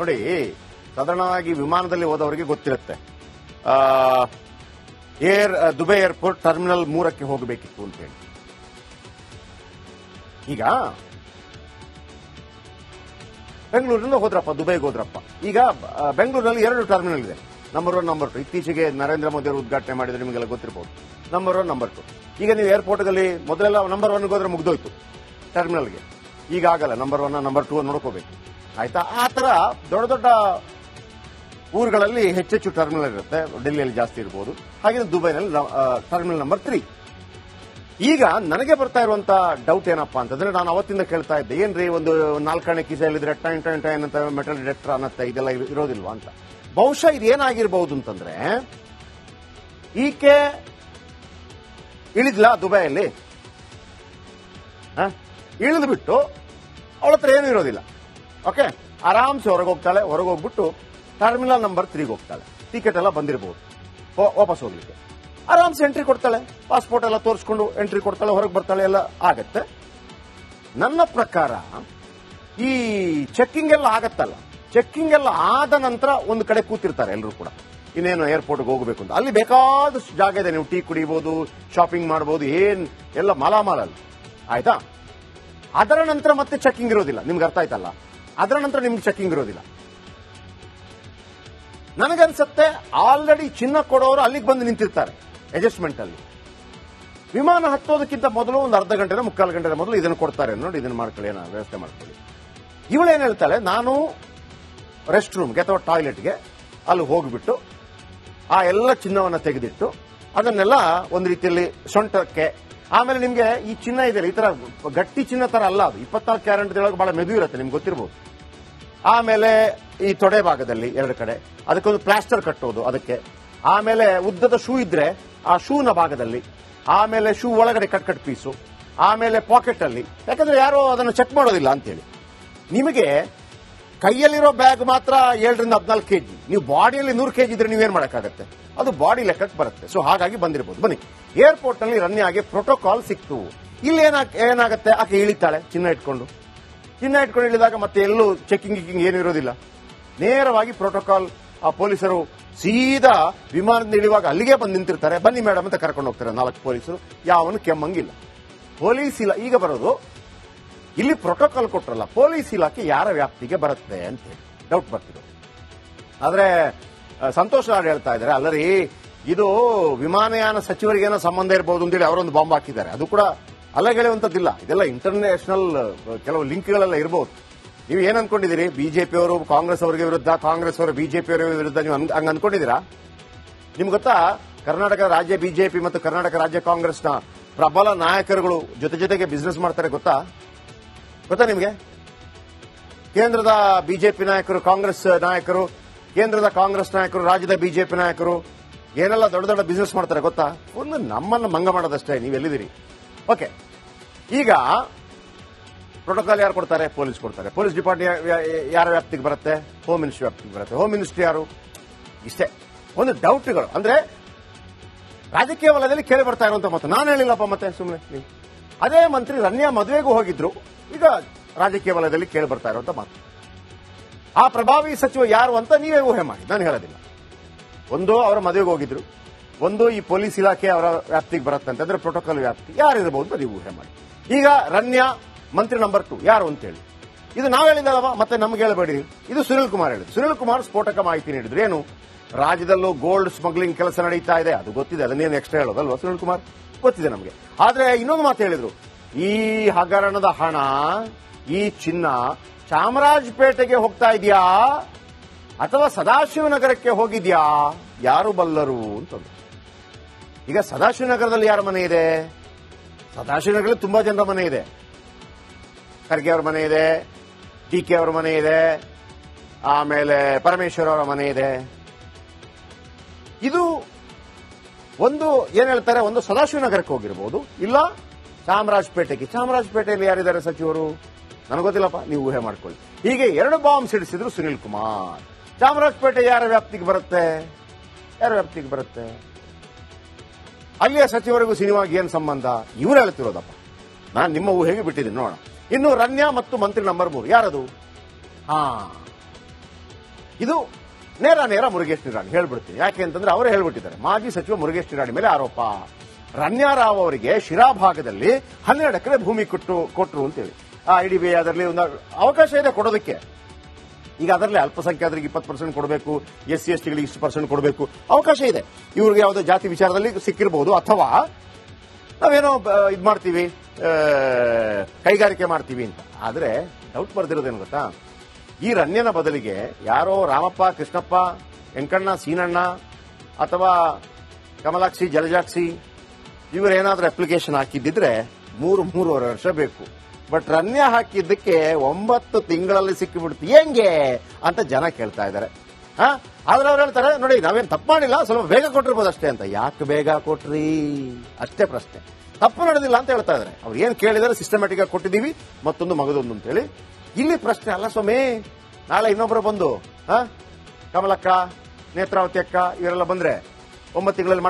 ನೋಡಿ, ಸಾಧಾರಣವಾಗಿ ವಿಮಾನದಲ್ಲಿ ಹೋದವರಿಗೆ ಗೊತ್ತಿರುತ್ತೆ. ದುಬೈ ಏರ್ಪೋರ್ಟ್ ಟರ್ಮಿನಲ್ 3ಕ್ಕೆ ಹೋಗಬೇಕಿತ್ತು ಅಂತ ಹೇಳಿ. ಈಗ ಬೆಂಗಳೂರಿನಿಂದ ಹೋದ್ರಪ್ಪ, ದುಬೈಗೆ ಹೋದ್ರಪ್ಪ. ಈಗ ಬೆಂಗಳೂರಿನಲ್ಲಿ 2 ಟರ್ಮಿನಲ್ ಇದೆ, ನಂಬರ್ 1, ನಂಬರ್ 2. ಇತ್ತೀಚೆಗೆ ನರೇಂದ್ರ ಮೋದಿ ಅವರು ಉದ್ಘಾಟನೆ ಮಾಡಿದ್ರೆ ನಿಮಗೆಲ್ಲ ಗೊತ್ತಿರಬಹುದು. Number 1, number 2. ಈಗ ನೀವು ಏರ್ಪೋರ್ಟ್ಗಳಲ್ಲಿ ಮೊದಲೆಲ್ಲ ನಂಬರ್ 1ಗೆ ಹೋದ್ರೆ ಮುಗ್ದೋಯ್ತು ಟರ್ಮಿನಲ್ಗೆ. ಈಗ ಆಗಲ್ಲ, ನಂಬರ್ 1, ನಂಬರ್ 2 ನೋಡ್ಕೋಬೇಕು. ಆಯ್ತಾ? ಆ ತರ ದೊಡ್ಡ ದೊಡ್ಡ ಊರುಗಳಲ್ಲಿ ಹೆಚ್ಚೆಚ್ಚು ಟರ್ಮಿನಲ್ ಇರುತ್ತೆ. ಡೆಲ್ಲಿಯಲ್ಲಿ ಜಾಸ್ತಿ ಇರಬಹುದು. ಹಾಗೆ ದುಬೈನಲ್ಲಿ ಟರ್ಮಿನಲ್ ನಂಬರ್ 3. ಈಗ ನನಗೆ ಬರ್ತಾ ಇರುವಂತ ಡೌಟ್ ಏನಪ್ಪಾ ಅಂತಂದ್ರೆ, ನಾನು ಅವತ್ತಿಂದ ಕೇಳ್ತಾ ಇದ್ದೆ, ಏನ್ರಿ ಒಂದು 4 ಕಿಸೆಯಲ್ಲಿದ್ರೆ ಟೈನ್ ಟೈನ್ ಟೈನ್ ಅಂತ ಮೆಟಲ್ ಡಿಟೆಕ್ಟರ್ ಅನ್ನತ್ತೆ, ಇದೆಲ್ಲ ಇರೋದಿಲ್ವಾ ಅಂತ. ಬಹುಶಃ ಇದೇನಾಗಿರ್ಬಹುದು ಅಂತಂದ್ರೆ, ಈಕೆ ಇಳಿದ್ಲ ದುಬೈಯಲ್ಲಿ, ಇಳಿದು ಬಿಟ್ಟು ಅವಳ ಹತ್ರ ಏನೂ ಇರೋದಿಲ್ಲ. ಓಕೆ, ಆರಾಮ್ಸೆ ಹೊರಗೋಗ್ತಾಳೆ. ಹೊರಗೋಗ್ಬಿಟ್ಟು ಟರ್ಮಿನಲ್ ನಂಬರ್ 3ಗೆ ಹೋಗ್ತಾಳೆ. ಟಿಕೆಟ್ ಎಲ್ಲ ಬಂದಿರಬಹುದು, ವಾಪಸ್ ಹೋಗ್ಲಿಕ್ಕೆ ಆರಾಮ್ಸೆ ಎಂಟ್ರಿ ಕೊಡ್ತಾಳೆ. ಪಾಸ್ಪೋರ್ಟ್ ಎಲ್ಲ ತೋರಿಸ್ಕೊಂಡು ಎಂಟ್ರಿ ಕೊಡ್ತಾಳೆ, ಹೊರಗೆ ಬರ್ತಾಳೆ, ಎಲ್ಲ ಆಗತ್ತೆ. ನನ್ನ ಪ್ರಕಾರ ಈ ಚೆಕ್ಕಿಂಗ್ ಎಲ್ಲ ಆಗತ್ತಲ್ಲ, ಚೆಕ್ಕಿಂಗ್ ಎಲ್ಲ ಆದ ನಂತರ ಒಂದು ಕಡೆ ಕೂತಿರ್ತಾರೆ ಎಲ್ಲರೂ ಕೂಡ, ಇನ್ನೇನು ಏರ್ಪೋರ್ಟ್ಗೆ ಹೋಗಬೇಕು ಅಂತ. ಅಲ್ಲಿ ಬೇಕಾದಷ್ಟು ಜಾಗ ಇದೆ, ನೀವು ಟೀ ಕುಡಿಬಹುದು, ಶಾಪಿಂಗ್ ಮಾಡಬಹುದು, ಎಲ್ಲ ಮಾಲಾಮಾಲಲ್ಲಿ. ಆಯ್ತಾ? ಅದರ ನಂತರ ಮತ್ತೆ ಚೆಕ್ಕಿಂಗ್ ಇರೋದಿಲ್ಲ. ನಿಮ್ಗೆ ಅರ್ಥ ಆಯ್ತಲ್ಲ? ಅದರ ನಂತರ ನಿಮ್ಗೆ ಚೆಕ್ಕಿಂಗ್ ಇರೋದಿಲ್ಲ. ನನಗನ್ಸುತ್ತೆ ಆಲ್ರೆಡಿ ಚಿನ್ನ ಕೊಡೋರು ಅಲ್ಲಿಗೆ ಬಂದು ನಿಂತಿರ್ತಾರೆ ಅಡ್ಜಸ್ಟ್ಮೆಂಟ್ ಅಲ್ಲಿ. ವಿಮಾನ ಹತ್ತೋದಕ್ಕಿಂತ ಮೊದಲು ಒಂದು ಅರ್ಧ ಗಂಟೆ ಮುಕ್ಕಾಲು ಗಂಟೆ ಮೊದಲು ಇದನ್ನು ಕೊಡ್ತಾರೆ, ನೋಡಿ ಇದನ್ನು ಮಾಡ್ಕೊಳ್ಳಿ, ಏನೋ ವ್ಯವಸ್ಥೆ ಮಾಡ್ಕೊಳ್ಳಿ. ಇವಳೇನು ಹೇಳ್ತಾಳೆ, ನಾನು ರೆಸ್ಟ್ ರೂಮ್ಗೆ ಅಥವಾ ಟಾಯ್ಲೆಟ್ಗೆ ಅಲ್ಲಿ ಹೋಗಿಬಿಟ್ಟು ಆ ಎಲ್ಲ ಚಿನ್ನವನ್ನು ತೆಗೆದಿಟ್ಟು ಅದನ್ನೆಲ್ಲ ಒಂದು ರೀತಿಯಲ್ಲಿ ಸೊಂಟಕ್ಕೆ, ಆಮೇಲೆ ನಿಮ್ಗೆ ಈ ಚಿನ್ನ ಇದೆ ಈ ತರ ಗಟ್ಟಿ ಚಿನ್ನ ತರ ಅಲ್ಲ, ಅದು 24 ಕ್ಯಾರೆಟ್ ಒಳಗೆ ಬಹಳ ಮೆದು ಇರುತ್ತೆ, ನಿಮ್ಗೆ ಗೊತ್ತಿರಬಹುದು. ಆಮೇಲೆ ಈ ತೊಡೆ ಭಾಗದಲ್ಲಿ 2 ಕಡೆ ಅದಕ್ಕೊಂದು ಪ್ಲಾಸ್ಟರ್ ಕಟ್ಟೋದು ಅದಕ್ಕೆ. ಆಮೇಲೆ ಉದ್ದದ ಶೂ ಇದ್ರೆ ಆ ಶೂನ ಭಾಗದಲ್ಲಿ, ಆಮೇಲೆ ಶೂ ಒಳಗಡೆ ಕಟ್ ಪೀಸು, ಆಮೇಲೆ ಪಾಕೆಟ್ ಅಲ್ಲಿ, ಯಾಕಂದ್ರೆ ಯಾರೋ ಅದನ್ನು ಚೆಕ್ ಮಾಡೋದಿಲ್ಲ ಅಂತೇಳಿ. ನಿಮಗೆ ಕೈಯಲ್ಲಿರೋ ಬ್ಯಾಗ್ ಮಾತ್ರ 7 ರಿಂದ 14 ಕೆಜಿ, ನೀವು ಬಾಡಿಯಲ್ಲಿ 100 ಕೆಜಿ ಇದ್ರೆ ನೀವೇನ್ ಮಾಡಕ್ಕಾಗತ್ತೆ, ಅದು ಬಾಡಿ ಲೆಕ್ಕಕ್ಕೆ ಬರುತ್ತೆ. ಸೊ ಹಾಗಾಗಿ ಬಂದಿರಬಹುದು. ಬನ್ನಿ, ಏರ್ಪೋರ್ಟ್ ನಲ್ಲಿ ರನ್ಯಾಗೆ ಪ್ರೋಟೋಕಾಲ್ ಸಿಕ್ತು. ಇಲ್ಲಿ ಏನಾಗುತ್ತೆ, ಆಕೆ ಇಳಿತಾಳೆ ಚಿನ್ನ ಇಟ್ಕೊಂಡು ಇಳಿದಾಗ ಮತ್ತೆ ಎಲ್ಲೂ ಚೆಕಿಂಗ್ ಏನು ಇರೋದಿಲ್ಲ. ನೇರವಾಗಿ ಪ್ರೋಟೋಕಾಲ್ ಆ ಪೊಲೀಸರು ಸೀದಾ ವಿಮಾನದಿಂದ ಇಳಿಯುವಾಗ ಅಲ್ಲಿಗೆ ಬಂದು ನಿಂತಿರ್ತಾರೆ. ಬನ್ನಿ ಮೇಡಮ್ ಅಂತ ಕರ್ಕೊಂಡು ಹೋಗ್ತಾರೆ 4 ಪೊಲೀಸರು. ಯಾವನು ಕೆಮ್ಮಂಗಿಲ್ಲ. ಪೊಲೀಸ್ ಇಲ್ಲ ಈಗ ಬರೋದು, ಇಲ್ಲಿ ಪ್ರೋಟೋಕಾಲ್ ಕೊಟ್ರಲ್ಲ, ಪೊಲೀಸ್ ಇಲಾಖೆ ಯಾರ ವ್ಯಾಪ್ತಿಗೆ ಬರುತ್ತೆ ಅಂತ ಹೇಳಿ ಡೌಟ್ ಬರ್ತಿದೆ. ಆದ್ರೆ ಸಂತೋಷ್ ನಾಡ್ ಹೇಳ್ತಾ ಇದ್ದಾರೆ, ಅಲ್ಲರಿ ಇದು ವಿಮಾನಯಾನ ಸಚಿವರಿಗೇನೋ ಸಂಬಂಧ ಇರಬಹುದು ಅಂತೇಳಿ ಅವರೊಂದು ಬಾಂಬ್ ಹಾಕಿದ್ದಾರೆ. ಅದು ಕೂಡ ಅಲ್ಲಗೆಳೆಯುವಂತದ್ದಿಲ್ಲ, ಇದೆಲ್ಲ ಇಂಟರ್ನ್ಯಾಷನಲ್ ಕೆಲವು ಲಿಂಕ್ಗಳೆಲ್ಲ ಇರಬಹುದು. ನೀವು ಏನ್ ಅನ್ಕೊಂಡಿದ್ದೀರಿ, ಬಿಜೆಪಿ ಅವರು ಕಾಂಗ್ರೆಸ್ ಅವರಿಗೆ ವಿರುದ್ಧ, ಕಾಂಗ್ರೆಸ್ ಅವರು ಬಿಜೆಪಿ ಅವರ ವಿರುದ್ಧ, ನೀವು ಹಂಗ ಅನ್ಕೊಂಡಿದ್ದೀರಾ? ನಿಮ್ಗೆ ಗೊತ್ತಾ, ಕರ್ನಾಟಕ ರಾಜ್ಯ ಬಿಜೆಪಿ ಮತ್ತು ಕರ್ನಾಟಕ ರಾಜ್ಯ ಕಾಂಗ್ರೆಸ್ನ ಪ್ರಬಲ ನಾಯಕರುಗಳು ಜೊತೆಗೆ ಬಿಸಿನೆಸ್ ಮಾಡ್ತಾರೆ, ಗೊತ್ತಾ ನಿಮಗೆ? ಕೇಂದ್ರದ ಬಿಜೆಪಿ ನಾಯಕರು, ಕಾಂಗ್ರೆಸ್ ನಾಯಕರು, ಕೇಂದ್ರದ ಕಾಂಗ್ರೆಸ್ ನಾಯಕರು, ರಾಜ್ಯದ ಬಿಜೆಪಿ ನಾಯಕರು ಏನೆಲ್ಲ ದೊಡ್ಡ ಬಿಸಿನೆಸ್ ಮಾಡ್ತಾರೆ ಗೊತ್ತಾ? ಒಂದು ನಮ್ಮನ್ನು ಮಂಗ ಮಾಡೋದಷ್ಟೇ. ನೀವೆಲ್ಲಿದ್ದೀರಿ? ಓಕೆ, ಈಗ ಪ್ರೋಟೋಕಾಲ್ ಯಾರು ಕೊಡ್ತಾರೆ? ಪೊಲೀಸ್ ಕೊಡ್ತಾರೆ. ಪೊಲೀಸ್ ಡಿಪಾರ್ಟ್ಮೆಂಟ್ ಯಾರ ವ್ಯಾಪ್ತಿಗೆ ಬರುತ್ತೆ? ಹೋಮ್ ಮಿನಿಸ್ಟ್ರಿ ವ್ಯಾಪ್ತಿಗೆ ಬರುತ್ತೆ. ಹೋಮ್ ಮಿನಿಸ್ಟ್ರಿ ಯಾರು? ಇಷ್ಟೇ ಒಂದು ಡೌಟ್ಗಳು. ಅಂದ್ರೆ ರಾಜಕೀಯ ವಲಯದಲ್ಲಿ ಕೇಳಿ ಬರ್ತಾ ಇರುವಂತ ಮಾತು. ನಾನು ಹೇಳಿಲ್ಲಪ್ಪ, ಮತ್ತೆ ಸುಮ್ಮನೆ ಅದೇ ಮಂತ್ರಿ ರನ್ಯಾ ಮದುವೆಗೂ ಹೋಗಿದ್ರು, ಈಗ ರಾಜಕೀಯ ವಲಯದಲ್ಲಿ ಕೇಳಿ ಬರ್ತಾ ಇರುವಂತ ಮಾತು. ಆ ಪ್ರಭಾವಿ ಸಚಿವ ಯಾರು ಅಂತ ನೀವೇ ಊಹೆ ಮಾಡಿ, ನಾನು ಹೇಳೋದಿಲ್ಲ. ಒಂದು ಅವರ ಮದುವೆಗೆ ಹೋಗಿದ್ರು, ಒಂದು ಈ ಪೊಲೀಸ್ ಇಲಾಖೆ ಅವರ ವ್ಯಾಪ್ತಿಗೆ ಬರುತ್ತೆ ಅಂತಂದ್ರೆ ಪ್ರೋಟೋಕಾಲ್ ವ್ಯಾಪ್ತಿ ಯಾರಿರಬಹುದು ನೀವು ಊಹೆ ಮಾಡಿ. ಈಗ ರನ್ಯಾ ಮಂತ್ರಿ ನಂಬರ್ 2 ಯಾರು ಅಂತೇಳಿ, ಇದು ನಾವು ಹೇಳಿದಲ್ವಾ, ಮತ್ತೆ ನಮ್ಗೆ ಹೇಳಬೇಡಿ. ಇದು ಸುನಿಲ್ ಕುಮಾರ್ ಹೇಳಿದ್ರು. ಸುನಿಲ್ ಕುಮಾರ್ ಸ್ಫೋಟಕ ಮಾಹಿತಿ ನೀಡಿದ್ರು. ಏನು, ರಾಜ್ಯದಲ್ಲೂ ಗೋಲ್ಡ್ ಸ್ಮಗ್ಲಿಂಗ್ ಕೆಲಸ ನಡೀತಾ ಇದೆ, ಅದು ಗೊತ್ತಿದೆ, ಅದನ್ನೇನು ಎಕ್ಸ್ಟ್ರಾ ಹೇಳೋದಲ್ವಾ ಸುನಿಲ್ ಕುಮಾರ್, ಗೊತ್ತಿದೆ ನಮಗೆ. ಆದ್ರೆ ಇನ್ನೊಂದು ಮಾತು ಹೇಳಿದ್ರು, ಈ ಹಗರಣದ ಹಣ, ಈ ಚಿನ್ನ ಚಾಮರಾಜಪೇಟೆಗೆ ಹೋಗ್ತಾ ಇದೆಯಾ ಅಥವಾ ಸದಾಶಿವನಗರಕ್ಕೆ ಹೋಗಿದ್ಯಾ, ಯಾರು ಬಲ್ಲರು ಅಂತಂದ್ರು. ಈಗ ಸದಾಶಿವನಗರದಲ್ಲಿ ಯಾರ ಮನೆ ಇದೆ? ಸದಾಶಿವನಗರದಲ್ಲಿ ತುಂಬಾ ಜನರ ಮನೆ ಇದೆ. ಖರ್ಗೆ ಅವರ ಮನೆ ಇದೆ, ಡಿಕೆ ಅವರ ಮನೆ ಇದೆ, ಆಮೇಲೆ ಪರಮೇಶ್ವರ್ ಅವರ ಮನೆ ಇದೆ. ಇದು ಒಂದು ಏನ್ ಹೇಳ್ತಾರೆ, ಒಂದು ಸದಾಶಿವನಗರಕ್ಕೆ ಹೋಗಿರಬಹುದು, ಇಲ್ಲ ಚಾಮರಾಜಪೇಟೆಗೆ. ಚಾಮರಾಜಪೇಟೆಯಲ್ಲಿ ಯಾರಿದ್ದಾರೆ ಸಚಿವರು? ನನಗೆ ಗೊತ್ತಿಲ್ಲಪ್ಪ, ನೀವು ಊಹೆ ಮಾಡ್ಕೊಳ್ಳಿ. ಹೀಗೆ 2 ಬಾಂಬ್ ಸಿಡಿಸಿದ್ರು ಸುನಿಲ್ ಕುಮಾರ್. ಚಾಮರಾಜಪೇಟೆ ಯಾರ ವ್ಯಾಪ್ತಿಗೆ ಬರುತ್ತೆ? ಯಾರ ವ್ಯಾಪ್ತಿಗೆ ಬರುತ್ತೆ? ಅಲ್ಲಿಯ ಸಚಿವರಿಗೂ ಸಿನಿಮಾಗೆ ಏನ್ ಸಂಬಂಧ? ಇವ್ರು ಹೇಳ್ತಿರೋದಪ್ಪ, ನಾನು ನಿಮ್ಮ ಊಹೆಗೆ ಬಿಟ್ಟಿದ್ದೀನಿ, ನೋಡೋಣ. ಇನ್ನು ರನ್ಯಾ ಮತ್ತು ಮಂತ್ರಿ ನಂಬರ್ 3 ಯಾರದು? ಇದು ನೇರ ಮುರುಗೇಶ್ ನಿರಾಣಿ ಹೇಳ್ಬಿಡ್ತೀನಿ. ಯಾಕೆ ಅಂತಂದ್ರೆ ಅವರೇ ಹೇಳ್ಬಿಟ್ಟಿದ್ದಾರೆ, ಮಾಜಿ ಸಚಿವ ಮುರುಗೇಶ್ ನಿರಾಣಿ ಮೇಲೆ ಆರೋಪ. ರಣ್ಯಾರಾವ್ ಅವರಿಗೆ ಶಿರಾ ಭಾಗದಲ್ಲಿ 12 ಎಕರೆ ಭೂಮಿ ಕೊಟ್ಟರು ಅಂತೇಳಿ. IDBI ಅದರಲ್ಲಿ ಒಂದು ಅವಕಾಶ ಇದೆ ಕೊಡೋದಕ್ಕೆ. ಈಗ ಅದರಲ್ಲಿ ಅಲ್ಪಸಂಖ್ಯಾತರಿಗೆ 20% ಕೊಡಬೇಕು, SC STಗಳಿಗೆ ಇಷ್ಟು % ಕೊಡಬೇಕು, ಅವಕಾಶ ಇದೆ. ಇವ್ರಿಗೆ ಯಾವುದೋ ಜಾತಿ ವಿಚಾರದಲ್ಲಿ ಸಿಕ್ಕಿರಬಹುದು, ಅಥವಾ ನಾವೇನೋ ಇದು ಮಾಡ್ತೀವಿ, ಕೈಗಾರಿಕೆ ಮಾಡ್ತೀವಿ ಅಂತ. ಆದ್ರೆ ಡೌಟ್ ಬರ್ದಿರೋದೇನು ಗೊತ್ತಾ, ಈ ರಣ್ಯನ ಬದಲಿಗೆ ಯಾರೋ ರಾಮಪ್ಪ, ಕೃಷ್ಣಪ್ಪ, ವೆಂಕಣ್ಣ, ಸೀನಣ್ಣ ಅಥವಾ ಕಮಲಾಕ್ಷಿ, ಜಲಜಾಕ್ಷಿ ಇವರೇನಾದ್ರೂ ಅಪ್ಲಿಕೇಶನ್ ಹಾಕಿದ್ದಿದ್ರೆ 3-3.5 ವರ್ಷ ಬೇಕು. ಬಟ್ ರಣ್ಯ ಹಾಕಿದ್ದಕ್ಕೆ 9 ತಿಂಗಳಲ್ಲಿ ಸಿಕ್ಕಿಬಿಡ್ತು ಹೆಂಗೆ ಅಂತ ಜನ ಕೇಳ್ತಾ ಇದ್ದಾರೆ. ಆದ್ರೆ ಅವ್ರು ಹೇಳ್ತಾರೆ, ನೋಡಿ ನಾವೇನು ತಪ್ಪು ಮಾಡಿಲ್ಲ, ಸ್ವಲ್ಪ ಬೇಗ ಕೊಟ್ಟಿರ್ಬೋದು ಅಷ್ಟೇ ಅಂತ. ಯಾಕೆ ಬೇಗ ಕೊಟ್ರಿ ಅಷ್ಟೇ ಪ್ರಶ್ನೆ. ತಪ್ಪು ನಡೆದಿಲ್ಲ ಅಂತ ಹೇಳ್ತಾ ಇದ್ದಾರೆ. ಅವ್ರು ಏನ್ ಕೇಳಿದಾರೆ ಸಿಸ್ಟಮ್ಯಾಟಿಕ್ ಆಗಿ ಕೊಟ್ಟಿದ್ದೀವಿ, ಮತ್ತೊಂದು ಮಗದೊಂದು ಅಂತೇಳಿ. ಇಲ್ಲಿ ಪ್ರಶ್ನೆ ಅಲ್ಲ ಸ್ವಾಮಿ, ನಾಳೆ ಇನ್ನೊಬ್ಬರು ಬಂದು ಕಮಲಕ್ಕ, ನೇತ್ರಾವತಿ ಅಕ್ಕ ಇವರೆಲ್ಲ ಬಂದ್ರೆ 9 ತಿಂಗಳಲ್ಲಿ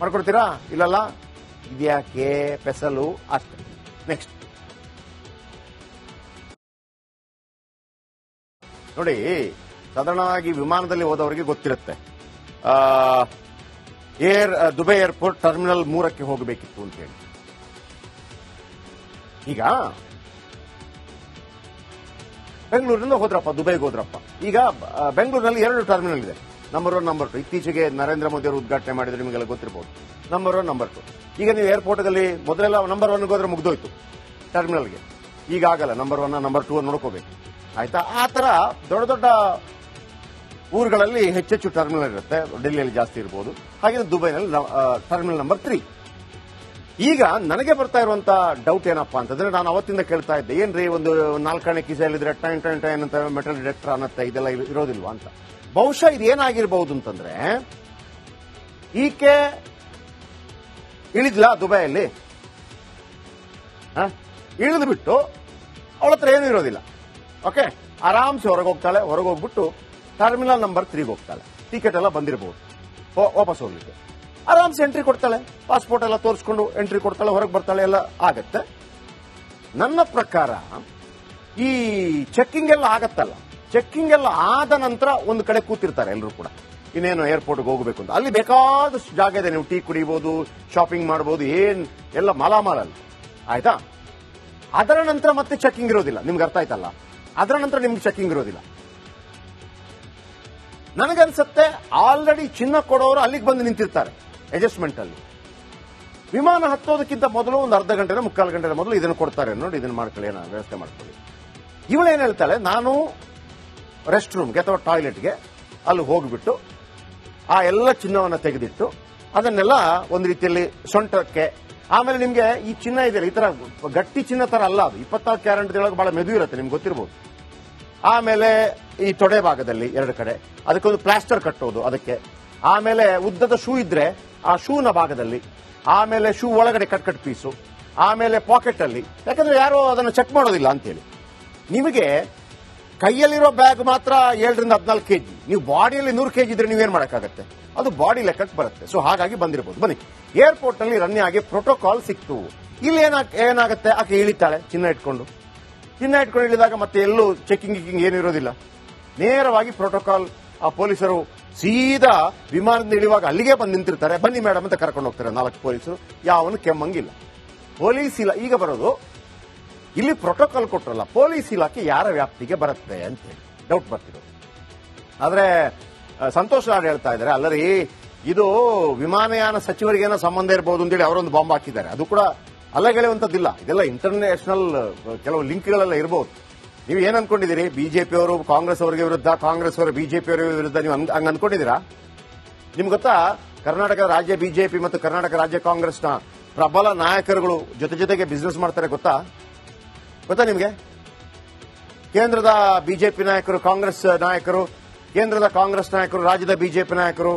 ಮಾಡ್ಕೊಡ್ತೀರಾ? ಇಲ್ಲಲ್ಲ. ಇದ್ಯಾಕೆ ಪೆಸಲು ಅಷ್ಟೇ. ನೆಕ್ಸ್ಟ್ ನೋಡಿ, ಸಾಧಾರಣವಾಗಿ ವಿಮಾನದಲ್ಲಿ ಹೋದವರಿಗೆ ಗೊತ್ತಿರುತ್ತೆ, ದುಬೈ ಏರ್ಪೋರ್ಟ್ ಟರ್ಮಿನಲ್ 3ಕ್ಕೆ ಹೋಗಬೇಕಿತ್ತು ಅಂತೇಳಿ. ಈಗ ಬೆಂಗಳೂರಿನಿಂದ ಹೋದ್ರಪ್ಪ, ದುಬೈಗೆ ಹೋದ್ರಪ್ಪ. ಈಗ ಬೆಂಗಳೂರಿನಲ್ಲಿ 2 ಟರ್ಮಿನಲ್ ಇದೆ, ನಂಬರ್ 1, ನಂಬರ್ 2. ಇತ್ತೀಚೆಗೆ ನರೇಂದ್ರ ಮೋದಿ ಅವರು ಉದ್ಘಾಟನೆ ಮಾಡಿದ್ರೆ ನಿಮಗೆಲ್ಲ ಗೊತ್ತಿರಬಹುದು. Number 1, number 2. ಈಗ ನೀವು ಏರ್ಪೋರ್ಟ್ನಲ್ಲಿ ಮೊದಲೆಲ್ಲ ನಂಬರ್ 1ಗೆ ಹೋದ್ರೆ ಮುಗ್ದೋಯ್ತು ಟರ್ಮಿನಲ್ಗೆ. ಈಗ ಆಗಲ್ಲ, ನಂಬರ್ 1 ನಂಬರ್ 2 ನೋಡ್ಕೋಬೇಕು. ಆಯ್ತಾ? ಆ ತರ ದೊಡ್ಡ ದೊಡ್ಡ ಊರುಗಳಲ್ಲಿ ಹೆಚ್ಚೆಚ್ಚು ಟರ್ಮಿನಲ್ ಇರುತ್ತೆ. ಡೆಲ್ಲಿಯಲ್ಲಿ ಜಾಸ್ತಿ ಇರಬಹುದು, ಹಾಗೆ ದುಬೈನಲ್ಲಿ ಟರ್ಮಿನಲ್ ನಂಬರ್ 3. ಈಗ ನನಗೆ ಬರ್ತಾ ಇರುವಂತ ಡೌಟ್ ಏನಪ್ಪಾ ಅಂತಂದ್ರೆ, ನಾನು ಅವತ್ತಿಂದ ಕೇಳ್ತಾ ಇದ್ದೆ, ಏನ್ರಿ ಒಂದು 4 ಆಣೆ ಕಿಸೆಯಲ್ಲಿದ್ರೆ ಟೈನ್ ಅಂತ ಮೆಟಲ್ ಡಿಟೆಕ್ಟರ್ ಅನ್ನತ್ತೆ, ಇದೆಲ್ಲ ಇರೋದಿಲ್ವಾ ಅಂತ. ಬಹುಶಃ ಇದು ಏನಾಗಿರಬಹುದು ಅಂತಂದ್ರೆ, ಈಕೆ ಇಳಿದ್ಲಾ ದುಬೈಯಲ್ಲಿ, ಇಳಿದು ಬಿಟ್ಟು ಅವಳ ಹತ್ರ ಏನೂ ಇರೋದಿಲ್ಲ. ಓಕೆ, ಆರಾಮ್ಸೆ ಹೊರಗೋಗ್ಬಿಟ್ಟು ಟರ್ಮಿನಲ್ ನಂಬರ್ 3ಗೆ ಹೋಗ್ತಾಳೆ. ಟಿಕೆಟ್ ಎಲ್ಲ ಬಂದಿರಬಹುದು, ವಾಪಸ್ ಹೋಗ್ಲಿಕ್ಕೆ ಆರಾಮ್ಸೆ ಎಂಟ್ರಿ ಕೊಡ್ತಾಳೆ, ಪಾಸ್ಪೋರ್ಟ್ ಎಲ್ಲ ತೋರಿಸ್ಕೊಂಡು ಎಂಟ್ರಿ ಕೊಡ್ತಾಳೆ, ಹೊರಗೆ ಬರ್ತಾಳೆ, ಎಲ್ಲ ಆಗತ್ತೆ. ನನ್ನ ಪ್ರಕಾರ ಈ ಚೆಕ್ಕಿಂಗ್ ಎಲ್ಲ ಆಗತ್ತಲ್ಲ, ಚೆಕ್ಕಿಂಗ್ ಎಲ್ಲ ಆದ ನಂತರ ಒಂದು ಕಡೆ ಕೂತಿರ್ತಾರೆ ಎಲ್ಲರೂ ಕೂಡ, ಇನ್ನೇನು ಏರ್ಪೋರ್ಟ್ಗೆ ಹೋಗಬೇಕು ಅಂತ. ಅಲ್ಲಿ ಬೇಕಾದಷ್ಟು ಜಾಗ ಇದೆ, ನೀವು ಟೀ ಕುಡಿಬಹುದು, ಶಾಪಿಂಗ್ ಮಾಡಬಹುದು, ಎಲ್ಲ ಮಾಲಾಮಾಲಲ್ಲಿ. ಆಯ್ತಾ? ಅದರ ನಂತರ ಮತ್ತೆ ಚೆಕ್ಕಿಂಗ್ ಇರೋದಿಲ್ಲ. ನಿಮ್ಗೆ ಅರ್ಥ ಆಯ್ತಲ್ಲ? ಅದರ ನಂತರ ನಿಮ್ಗೆ ಚೆಕ್ಕಿಂಗ್ ಇರೋದಿಲ್ಲ. ನನಗನ್ಸುತ್ತೆ ಆಲ್ರೆಡಿ ಚಿನ್ನ ಕೊಡೋರು ಅಲ್ಲಿಗೆ ಬಂದು ನಿಂತಿರ್ತಾರೆ ಅಡ್ಜಸ್ಟ್ಮೆಂಟ್ ಅಲ್ಲಿ. ವಿಮಾನ ಹತ್ತೋದಕ್ಕಿಂತ ಮೊದಲು ಒಂದು ಅರ್ಧ ಗಂಟೆ 3/4 ಗಂಟೆ ಮೊದಲು ಇದನ್ನು ಕೊಡ್ತಾರೆ, ನೋಡಿ ಇದನ್ನು ಮಾಡ್ಕೊಳ್ಳಿ, ಏನೋ ವ್ಯವಸ್ಥೆ ಮಾಡ್ಕೊಳ್ಳಿ. ಇವಳೇನು ಹೇಳ್ತಾಳೆ, ನಾನು ರೆಸ್ಟ್ ರೂಮ್ಗೆ ಅಥವಾ ಟಾಯ್ಲೆಟ್ಗೆ ಅಲ್ಲಿ ಹೋಗ್ಬಿಟ್ಟು ಆ ಎಲ್ಲ ಚಿನ್ನವನ್ನು ತೆಗೆದಿಟ್ಟು ಅದನ್ನೆಲ್ಲ ಒಂದು ರೀತಿಯಲ್ಲಿ ಸೊಂಟಕ್ಕೆ, ಆಮೇಲೆ ನಿಮ್ಗೆ ಈ ಚಿನ್ನ ಇದೆ ಈ ತರ ಗಟ್ಟಿ ಚಿನ್ನ ತರ ಅಲ್ಲ, ಅದು 24 ಕ್ಯಾರೆಟ್ ಒಳಗೆ ಬಹಳ ಮೆದು ಇರುತ್ತೆ, ನಿಮ್ಗೆ ಗೊತ್ತಿರಬಹುದು. ಆಮೇಲೆ ಈ ತೊಡೆ ಭಾಗದಲ್ಲಿ 2 ಕಡೆ ಅದಕ್ಕೊಂದು ಪ್ಲಾಸ್ಟರ್ ಕಟ್ಟೋದು ಅದಕ್ಕೆ, ಆಮೇಲೆ ಉದ್ದದ ಶೂ ಇದ್ರೆ ಆ ಶೂನ ಭಾಗದಲ್ಲಿ, ಆಮೇಲೆ ಶೂ ಒಳಗಡೆ ಕಟ್ ಪೀಸು, ಆಮೇಲೆ ಪಾಕೆಟ್ ಅಲ್ಲಿ, ಯಾಕಂದ್ರೆ ಯಾರೋ ಅದನ್ನು ಚೆಕ್ ಮಾಡೋದಿಲ್ಲ ಅಂತೇಳಿ. ನಿಮಗೆ ಕೈಯಲ್ಲಿರೋ ಬ್ಯಾಗ್ ಮಾತ್ರ 7ರಿಂದ 14 kg, ನೀವು ಬಾಡಿಯಲ್ಲಿ 100 kg ಇದ್ರೆ ನೀವೇನ್ ಮಾಡಕ್ಕಾಗತ್ತೆ, ಅದು ಬಾಡಿ ಲೆಕ್ಕಕ್ಕೆ ಬರುತ್ತೆ. ಸೊ ಹಾಗಾಗಿ ಬಂದಿರಬಹುದು. ಬನ್ನಿ, ಏರ್ಪೋರ್ಟ್ ನಲ್ಲಿ ರನ್ಯಾಗೆ ಪ್ರೋಟೋಕಾಲ್ ಸಿಕ್ತು. ಇಲ್ಲಿ ಏನಾಗುತ್ತೆ, ಆಕೆ ಇಳಿತಾಳೆ ಚಿನ್ನ ಇಟ್ಕೊಂಡು ಇಳಿದಾಗ ಮತ್ತೆ ಎಲ್ಲೂ ಚೆಕಿಂಗ್ ಏನಿರೋದಿಲ್ಲ, ನೇರವಾಗಿ ಪ್ರೋಟೋಕಾಲ್. ಆ ಪೊಲೀಸರು ಸೀದಾ ವಿಮಾನದಿಂದ ಇಳಿಯುವಾಗ ಅಲ್ಲಿಗೆ ಬಂದು ನಿಂತಿರ್ತಾರೆ, ಬನ್ನಿ ಮೇಡಮ್ ಅಂತ ಕರ್ಕೊಂಡು ಹೋಗ್ತಾರೆ 4 ಪೊಲೀಸರು. ಯಾವನು ಕೆಮ್ಮಂಗಿಲ್ಲ. ಪೊಲೀಸ್ ಇಲ್ಲ ಈಗ ಬರೋದು, ಇಲ್ಲಿ ಪ್ರೋಟೋಕಾಲ್ ಕೊಟ್ರಲ್ಲ, ಪೊಲೀಸ್ ಇಲಾಖೆ ಯಾರ ವ್ಯಾಪ್ತಿಗೆ ಬರುತ್ತೆ ಅಂತೇಳಿ ಡೌಟ್ ಬರ್ತಿರೋದು. ಆದ್ರೆ ಸಂತೋಷ್ ಲಾಡ್ ಹೇಳ್ತಾ ಇದ್ದಾರೆ, ಅಲ್ಲರಿ ಇದು ವಿಮಾನಯಾನ ಸಚಿವರಿಗೇನೋ ಸಂಬಂಧ ಇರಬಹುದು ಅಂತೇಳಿ ಅವರೊಂದು ಬಾಂಬ್ ಹಾಕಿದ್ದಾರೆ. ಅದು ಕೂಡ ಅಲ್ಲಗೆಳೆಯುವಂತದ್ದಿಲ್ಲ, ಇದೆಲ್ಲ ಇಂಟರ್ನ್ಯಾಷನಲ್ ಕೆಲವು ಲಿಂಕ್ಗಳೆಲ್ಲ ಇರಬಹುದು. ನೀವು ಏನ್ ಅನ್ಕೊಂಡಿದ್ದೀರಿ, ಬಿಜೆಪಿ ಅವರು ಕಾಂಗ್ರೆಸ್ ಅವರಿಗೆ ವಿರುದ್ಧ, ಕಾಂಗ್ರೆಸ್ ಅವರು ಬಿಜೆಪಿ ಅವರಿಗೆ ವಿರುದ್ಧ, ನೀವು ಹಂಗ ಅನ್ಕೊಂಡಿದ್ದೀರಾ? ನಿಮ್ಗೆ ಗೊತ್ತಾ, ಕರ್ನಾಟಕ ರಾಜ್ಯ ಬಿಜೆಪಿ ಮತ್ತು ಕರ್ನಾಟಕ ರಾಜ್ಯ ಕಾಂಗ್ರೆಸ್ನ ಪ್ರಬಲ ನಾಯಕರುಗಳು ಜೊತೆಗೆ ಬಿಸಿನೆಸ್ ಮಾಡ್ತಾರೆ, ಗೊತ್ತಾ ನಿಮಗೆ? ಕೇಂದ್ರದ ಬಿಜೆಪಿ ನಾಯಕರು, ಕಾಂಗ್ರೆಸ್ ನಾಯಕರು, ಕೇಂದ್ರದ ಕಾಂಗ್ರೆಸ್ ನಾಯಕರು, ರಾಜ್ಯದ ಬಿಜೆಪಿ ನಾಯಕರು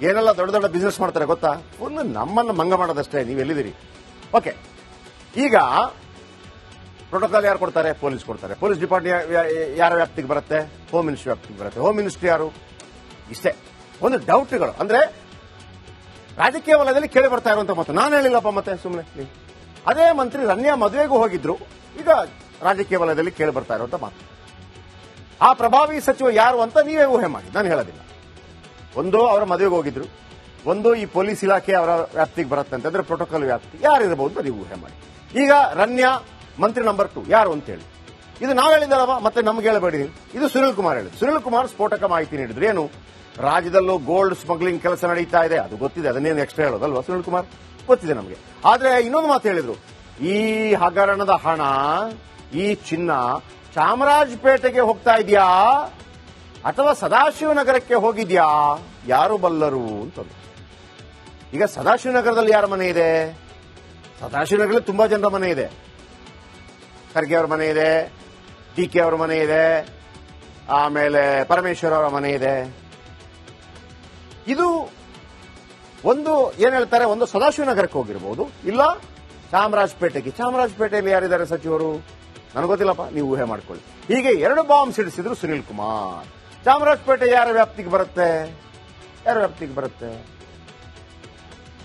ಏನೆಲ್ಲ ದೊಡ್ಡ ಬಿಸಿನೆಸ್ ಮಾಡ್ತಾರೆ ಗೊತ್ತಾ? ಫುಲ್ ನಮ್ಮನ್ನು ಮಂಗ ಮಾಡೋದಷ್ಟೇ. ನೀವು ಎಲ್ಲಿದ್ದೀರಿ? ಓಕೆ, ಈಗ ಪ್ರೋಟೋಕಾಲ್ ಯಾರು ಕೊಡ್ತಾರೆ? ಪೊಲೀಸ್ ಕೊಡ್ತಾರೆ. ಪೊಲೀಸ್ ಡಿಪಾರ್ಟ್ಮೆಂಟ್ ಯಾರ ವ್ಯಾಪ್ತಿಗೆ ಬರುತ್ತೆ? ಹೋಮ್ ಮಿನಿಸ್ಟ್ರಿ ವ್ಯಾಪ್ತಿಗೆ ಬರುತ್ತೆ. ಹೋಮ್ ಮಿನಿಸ್ಟ್ರಿ ಯಾರು? ಇಷ್ಟೇ ಒಂದು ಡೌಟ್ಗಳು. ಅಂದ್ರೆ ರಾಜಕೀಯ ವಲಯದಲ್ಲಿ ಕೇಳಿ ಬರ್ತಾ ಇರುವಂತ ಮಾತು. ನಾನು ಹೇಳಿಲ್ಲಪ್ಪ, ಮತ್ತೆ ಸುಮ್ಮನೆ ಅದೇ ಮಂತ್ರಿ ರನ್ಯಾ ಮದುವೆಗೂ ಹೋಗಿದ್ರು, ಈಗ ರಾಜಕೀಯ ವಲಯದಲ್ಲಿ ಕೇಳಿ ಬರ್ತಾ ಇರುವಂತ ಮಾತು. ಆ ಪ್ರಭಾವಿ ಸಚಿವ ಯಾರು ಅಂತ ನೀವೇ ಊಹೆ ಮಾಡಿ, ನಾನು ಹೇಳೋದಿಲ್ಲ. ಒಂದು ಅವರ ಮದುವೆಗೆ ಹೋಗಿದ್ರು, ಒಂದು ಈ ಪೊಲೀಸ್ ಇಲಾಖೆ ಅವರ ವ್ಯಾಪ್ತಿಗೆ ಬರುತ್ತೆ ಅಂತಂದ್ರೆ ಪ್ರೋಟೋಕಾಲ್ ವ್ಯಾಪ್ತಿ ಯಾರಿರಬಹುದು ಅಂತ ನೀವು ಊಹೆ ಮಾಡಿ. ಈಗ ರನ್ಯಾ ಮಂತ್ರಿ ನಂಬರ್ 2 ಯಾರು ಅಂತ ಹೇಳಿ, ಇದು ನಾವು ಹೇಳಿದಲ್ವಾ, ಮತ್ತೆ ನಮ್ಗೆ ಹೇಳಬೇಡಿ. ಇದು ಸುನಿಲ್ ಕುಮಾರ್ ಹೇಳಿದ್ರು. ಸುನಿಲ್ ಕುಮಾರ್ ಸ್ಫೋಟಕ ಮಾಹಿತಿ ನೀಡಿದ್ರು. ಏನು, ರಾಜ್ಯದಲ್ಲೂ ಗೋಲ್ಡ್ ಸ್ಮಗ್ಲಿಂಗ್ ಕೆಲಸ ನಡೀತಾ ಇದೆ, ಅದು ಗೊತ್ತಿದೆ, ಅದನ್ನೇನು ಎಕ್ಸ್ಟ್ರಾ ಹೇಳೋದಲ್ವಾ ಸುನಿಲ್ ಕುಮಾರ್, ಗೊತ್ತಿದೆ ನಮಗೆ. ಆದ್ರೆ ಇನ್ನೊಂದು ಮಾತು ಹೇಳಿದ್ರು, ಈ ಹಗರಣದ ಹಣ, ಈ ಚಿನ್ನ ಚಾಮರಾಜಪೇಟೆಗೆ ಹೋಗ್ತಾ ಇದೆಯಾ ಅಥವಾ ಸದಾಶಿವನಗರಕ್ಕೆ ಹೋಗಿದ್ಯಾ, ಯಾರು ಬಲ್ಲರು ಅಂತಂದ್ರು. ಈಗ ಸದಾಶಿವನಗರದಲ್ಲಿ ಯಾರ ಮನೆ ಇದೆ? ಸದಾಶಿವನಗರದಲ್ಲಿ ತುಂಬಾ ಜನರ ಮನೆ ಇದೆ. ಖರ್ಗೆ ಅವರ ಮನೆ ಇದೆ, DK ಅವರ ಮನೆ ಇದೆ, ಆಮೇಲೆ ಪರಮೇಶ್ವರ್ ಅವರ ಮನೆ ಇದೆ. ಇದು ಒಂದು ಏನ್ ಹೇಳ್ತಾರೆ, ಒಂದು ಸದಾಶಿವನಗರಕ್ಕೆ ಹೋಗಿರಬಹುದು, ಇಲ್ಲ ಚಾಮರಾಜಪೇಟೆಗೆ. ಚಾಮರಾಜಪೇಟೆಯಲ್ಲಿ ಯಾರಿದ್ದಾರೆ ಸಚಿವರು ನನಗೆ ಗೊತ್ತಿಲ್ಲಪ್ಪ, ನೀವು ಊಹೆ ಮಾಡ್ಕೊಳ್ಳಿ. ಹೀಗೆ 2 ಬಾಂಬ್ ಸಿಡಿಸಿದ್ರು ಸುನಿಲ್ ಕುಮಾರ್. ಚಾಮರಾಜಪೇಟೆ ಯಾರ ವ್ಯಾಪ್ತಿಗೆ ಬರುತ್ತೆ? ಯಾರ ವ್ಯಾಪ್ತಿಗೆ ಬರುತ್ತೆ?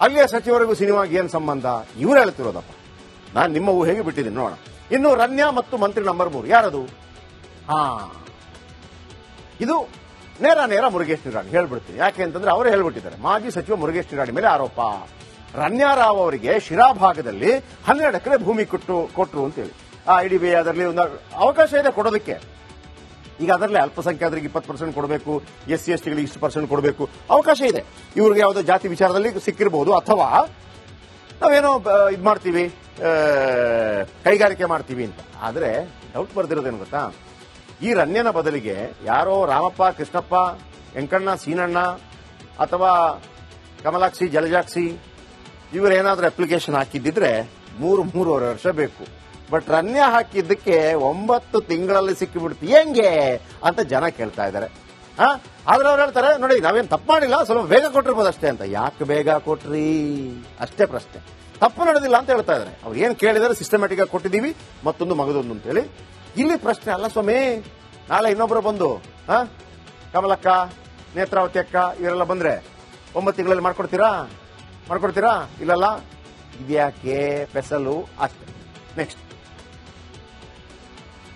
ಅಲ್ಲಿಯ ಸಚಿವರಿಗೂ ಸಿನಿಮಾಗೆ ಏನ್ ಸಂಬಂಧ? ಇವ್ರು ಹೇಳ್ತಿರೋದಪ್ಪ, ನಾನು ನಿಮ್ಮ ಊಹೆಗೆ ಬಿಟ್ಟಿದ್ದೀನಿ, ನೋಡೋಣ. ಇನ್ನು ರನ್ಯಾ ಮತ್ತು ಮಂತ್ರಿ ನಂಬರ್ 3 ಯಾರದು? ಇದು ನೇರ ಮುರುಗೇಶ್ ನಿರಾಣಿ ಹೇಳ್ಬಿಡ್ತೀನಿ. ಯಾಕೆ ಅಂತಂದ್ರೆ ಅವರೇ ಹೇಳ್ಬಿಟ್ಟಿದ್ದಾರೆ, ಮಾಜಿ ಸಚಿವ ಮುರುಗೇಶ್ ನಿರಾಣಿ ಮೇಲೆ ಆರೋಪ. ರನ್ಯಾ ರಾವ್ ಅವರಿಗೆ ಶಿರಾ ಭಾಗದಲ್ಲಿ 12 ಎಕರೆ ಭೂಮಿ ಕೊಟ್ಟರು ಅಂತೇಳಿ. IDB ಅದರಲ್ಲಿ ಒಂದು ಅವಕಾಶ ಇದೆ ಕೊಡೋದಕ್ಕೆ. ಈಗ ಅದರಲ್ಲಿ ಅಲ್ಪಸಂಖ್ಯಾತರಿಗೆ 20% ಕೊಡಬೇಕು, SC STಗಳಿಗೆ ಇಷ್ಟು % ಕೊಡಬೇಕು, ಅವಕಾಶ ಇದೆ. ಇವ್ರಿಗೆ ಯಾವುದೋ ಜಾತಿ ವಿಚಾರದಲ್ಲಿ ಸಿಕ್ಕಿರಬಹುದು, ಅಥವಾ ನಾವೇನೋ ಇದು ಮಾಡ್ತೀವಿ, ಕೈಗಾರಿಕೆ ಮಾಡ್ತೀವಿ ಅಂತ. ಆದ್ರೆ ಡೌಟ್ ಬರ್ದಿರೋದೇನು ಗೊತ್ತಾ, ಈ ರನ್ಯನ ಬದಲಿಗೆ ಯಾರೋ ರಾಮಪ್ಪ, ಕೃಷ್ಣಪ್ಪ, ವೆಂಕಣ್ಣ, ಸೀನಣ್ಣ ಅಥವಾ ಕಮಲಾಕ್ಷಿ, ಜಲಜಾಕ್ಷಿ ಇವರೇನಾದ್ರೂ ಅಪ್ಲಿಕೇಶನ್ ಹಾಕಿದ್ದಿದ್ರೆ 3-3.5 ವರ್ಷ ಬೇಕು. ಬಟ್ ರನ್ಯಾ ಹಾಕಿದ್ದಕ್ಕೆ 9 ತಿಂಗಳಲ್ಲಿ ಸಿಕ್ಕಿಬಿಡ್ತು, ಹೆಂಗೆ ಅಂತ ಜನ ಕೇಳ್ತಾ ಇದ್ದಾರೆ. ಆದ್ರೆ ಅವ್ರು ಹೇಳ್ತಾರೆ, ನೋಡಿ ನಾವೇನು ತಪ್ಪು ಮಾಡಿಲ್ಲ, ಸ್ವಲ್ಪ ಬೇಗ ಕೊಟ್ಟಿರ್ಬೋದು ಅಷ್ಟೇ ಅಂತ. ಯಾಕೆ ಬೇಗ ಕೊಟ್ರಿ ಅಷ್ಟೇ ಪ್ರಶ್ನೆ. ತಪ್ಪು ನಡೆದಿಲ್ಲ ಅಂತ ಹೇಳ್ತಾ ಇದ್ದಾರೆ. ಅವ್ರು ಏನ್ ಕೇಳಿದರೆ ಸಿಸ್ಟಮ್ಯಾಟಿಕ್ ಆಗಿ ಕೊಟ್ಟಿದ್ದೀವಿ, ಮತ್ತೊಂದು ಮಗದೊಂದು ಅಂತೇಳಿ. ಇಲ್ಲಿ ಪ್ರಶ್ನೆ ಅಲ್ಲ ಸ್ವಾಮಿ, ನಾಳೆ ಇನ್ನೊಬ್ಬರು ಬಂದು ಕಮಲಕ್ಕ, ನೇತ್ರಾವತಿ ಅಕ್ಕ ಇವರೆಲ್ಲ ಬಂದ್ರೆ 9 ತಿಂಗಳಲ್ಲಿ ಮಾಡ್ಕೊಡ್ತೀರಾ? ಇಲ್ಲಲ್ಲ, ಇದ್ಯಾಕೆ ಫೆಸಲು ಅಷ್ಟೇ. ನೆಕ್ಸ್ಟ್